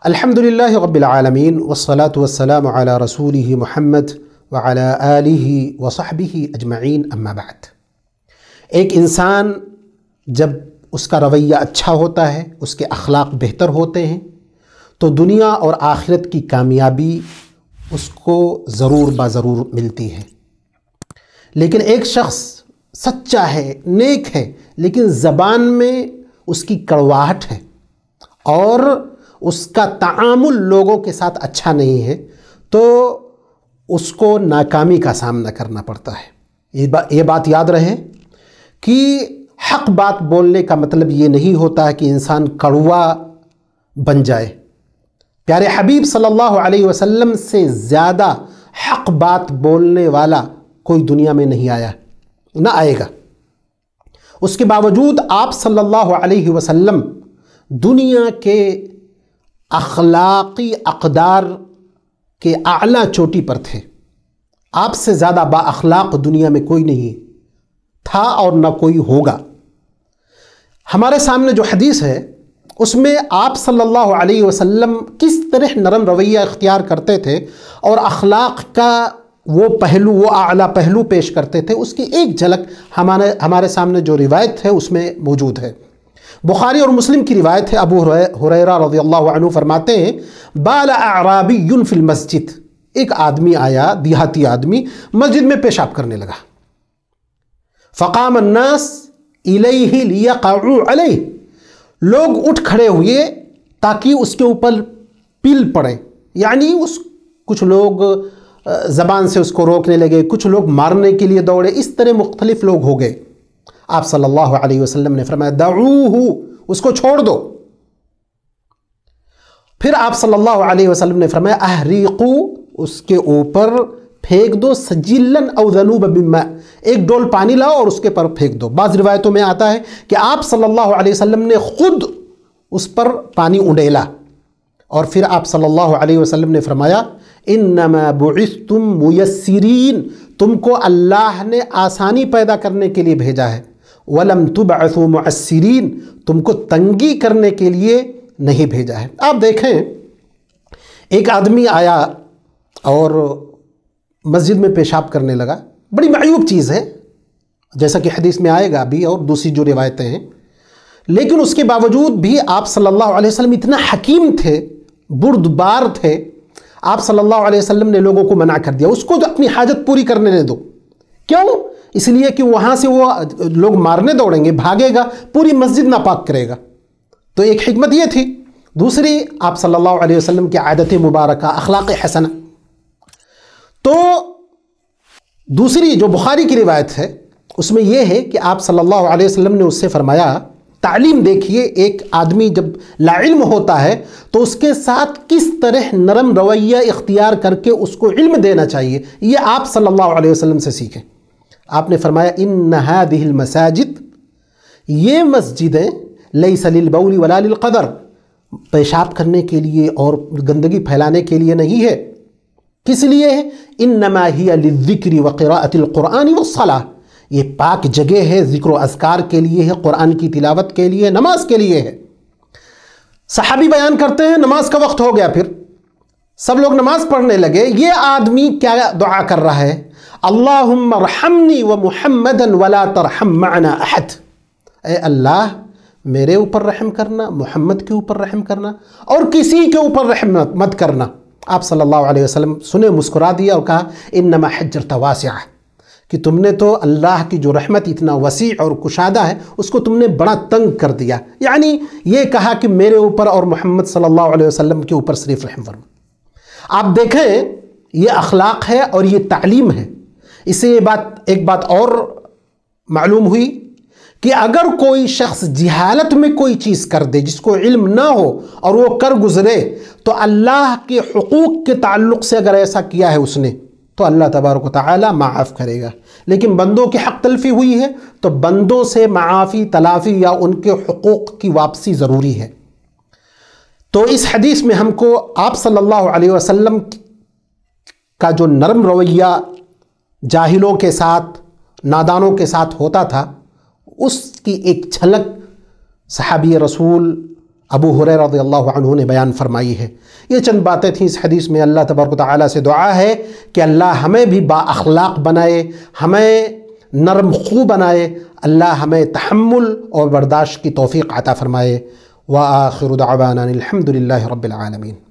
الحمدللہ رب العالمین والصلاة والسلام علی رسولہ محمد وعلی آلہ وصحبہ اجمعین اما بعد۔ ایک انسان جب اس کا رویہ اچھا ہوتا ہے، اس کے اخلاق بہتر ہوتے ہیں، تو دنیا اور آخرت کی کامیابی اس کو ضرور ضرور ملتی ہے۔ لیکن ایک شخص سچا ہے، نیک ہے، لیکن زبان میں اس کی کڑواہٹ ہے اور اس کا تعامل لوگوں کے ساتھ اچھا نہیں ہے، تو اس کو ناکامی کا سامنا کرنا پڑتا ہے۔ یہ بات یاد رہے کہ حق بات بولنے کا مطلب یہ نہیں ہوتا ہے کہ انسان کڑوا بن جائے۔ پیارے حبیب صلی اللہ علیہ وسلم سے زیادہ حق بات بولنے والا کوئی دنیا میں نہیں آیا، نہ آئے گا۔ اس کے باوجود آپ صلی اللہ علیہ وسلم دنیا کے اخلاقی اقدار کے اعلیٰ چوٹی پر تھے۔ آپ سے زیادہ با اخلاق دنیا میں کوئی نہیں تھا اور نہ کوئی ہوگا۔ ہمارے سامنے جو حدیث ہے اس میں آپ صلی اللہ علیہ وسلم کس طرح نرم رویہ اختیار کرتے تھے اور اخلاق کا وہ پہلو، وہ اعلیٰ پہلو پیش کرتے تھے، اس کی ایک جھلک ہمارے سامنے جو روایت ہے اس میں موجود ہے۔ بخاری اور مسلم کی روایت ہے، ابو ہریرہ رضی اللہ عنہ فرماتے ہیں بال اعرابی فی المسجد، ایک آدمی آیا، دیہاتی آدمی، مسجد میں پیشاب کرنے لگا۔ فقام الناس الیہ لیقعوا علیہ، لوگ اٹھ کھڑے ہوئے تاکہ اس کے اوپر پل پڑے، یعنی کچھ لوگ زبان سے اس کو روکنے لگے، کچھ لوگ مارنے کے لیے دوڑے، اس طرح مختلف لوگ ہو گئے۔ آپ صلی اللہ علیہ وسلم نے فرمایا دعوہ، اس کو چھوڑ دو۔ پھر آپ صلی اللہ علیہ وسلم نے فرمایا احریقو، اس کے اوپر پھینک دو، سجیلن او ذنوب من ماء، ایک ڈول پانی لاؤ اور اس کے پر پھینک دو۔ بعض روایتوں میں آتا ہے کہ آپ صلی اللہ علیہ وسلم نے خود اس پر پانی اڈیلا، اور پھر آپ صلی اللہ علیہ وسلم نے فرمایا انما بعثتم میسرین، تم کو اللہ نے آسانی پیدا کرنے کے لیے بھیجا ہے، وَلَمْ تُبْعَثُوا مُعَسِّرِينَ، تم کو تنگی کرنے کے لیے نہیں بھیجا ہے۔ آپ دیکھیں ایک آدمی آیا اور مسجد میں پیشاب کرنے لگا، بڑی معیوب چیز ہے جیسا کہ حدیث میں آئے گا ابھی اور دوسری جو روایتیں ہیں، لیکن اس کے باوجود بھی آپ صلی اللہ علیہ وسلم اتنا حکیم تھے، بردبار تھے، آپ صلی اللہ علیہ وسلم نے لوگوں کو منع کر دیا، اس کو اپنی حاجت پوری کرنے دے دو۔ کیوں؟ اس لیے کہ وہاں سے وہ لوگ مارنے دوڑیں گے، بھاگے گا، پوری مسجد ناپاک کرے گا، تو ایک حکمت یہ تھی۔ دوسری آپ صلی اللہ علیہ وسلم کی عادت مبارکہ، اخلاق حسنہ۔ تو دوسری جو بخاری کی روایت ہے اس میں یہ ہے کہ آپ صلی اللہ علیہ وسلم نے اس سے فرمایا، تعلیم دیکھیے، ایک آدمی جب لا علم ہوتا ہے تو اس کے ساتھ کس طرح نرم رویہ اختیار کر کے اس کو علم دینا چاہیے، یہ آپ صلی اللہ علیہ وسلم سے سیکھیں۔ آپ نے فرمایا ان هذه المساجد، یہ مسجدیں لیس للبول ولا للقدر، پیشاب کرنے کے لیے اور گندگی پھیلانے کے لیے نہیں ہے۔ کس لیے ہے؟ انما هي للذکر وقراءة القرآن والصلاة، یہ پاک جگہ ہے، ذکر و اذکار کے لیے ہے، قرآن کی تلاوت کے لیے، نماز کے لیے ہے۔ صحابی بیان کرتے ہیں نماز کا وقت ہو گیا، پھر سب لوگ نماز پڑھنے لگے، یہ آدمی کیا دعا کر رہا ہے؟ اللہم ارحمنی ومحمدا ولا ترحم معنا احد، اے اللہ میرے اوپر رحم کرنا، محمد کے اوپر رحم کرنا، اور کسی کے اوپر رحم مت کرنا۔ آپ صلی اللہ علیہ وسلم سنے، مسکرا دیا اور کہا انما حجرت واسعہ، کہ تم نے تو اللہ کی جو رحمت اتنا وسیع اور کشادہ ہے اس کو تم نے بڑا تنگ کر دیا، یعنی یہ کہا کہ میرے اوپر اور محمد صلی اللہ علیہ وسلم کے اوپر صرف رحم فرما۔ آپ دیکھیں یہ اخلاق ہے اور یہ تعلیم ہے۔ اس سے ایک بات اور معلوم ہوئی کہ اگر کوئی شخص جہالت میں کوئی چیز کر دے، جس کو علم نہ ہو اور وہ کر گزرے، تو اللہ کے حقوق کے تعلق سے اگر ایسا کیا ہے اس نے تو اللہ تبارک و تعالی معاف کرے گا، لیکن بندوں کی حق تلفی ہوئی ہے تو بندوں سے معافی، تلافی یا ان کے حقوق کی واپسی ضروری ہے۔ تو اس حدیث میں ہم کو آپ صلی اللہ علیہ وسلم کا جو نرم رویہ جاہلوں کے ساتھ، نادانوں کے ساتھ ہوتا تھا، اس کی ایک جھلک صحابی رسول ابو ہریرہ رضی اللہ عنہ نے بیان فرمائی ہے۔ یہ چند باتیں تھیں اس حدیث میں۔ اللہ تبارک و تعالیٰ سے دعا ہے کہ اللہ ہمیں بھی با اخلاق بنائے، ہمیں نرم خو بنائے، اللہ ہمیں تحمل اور برداشت کی توفیق عطا فرمائے۔ وآخر دعوانا الحمد للہ رب العالمین۔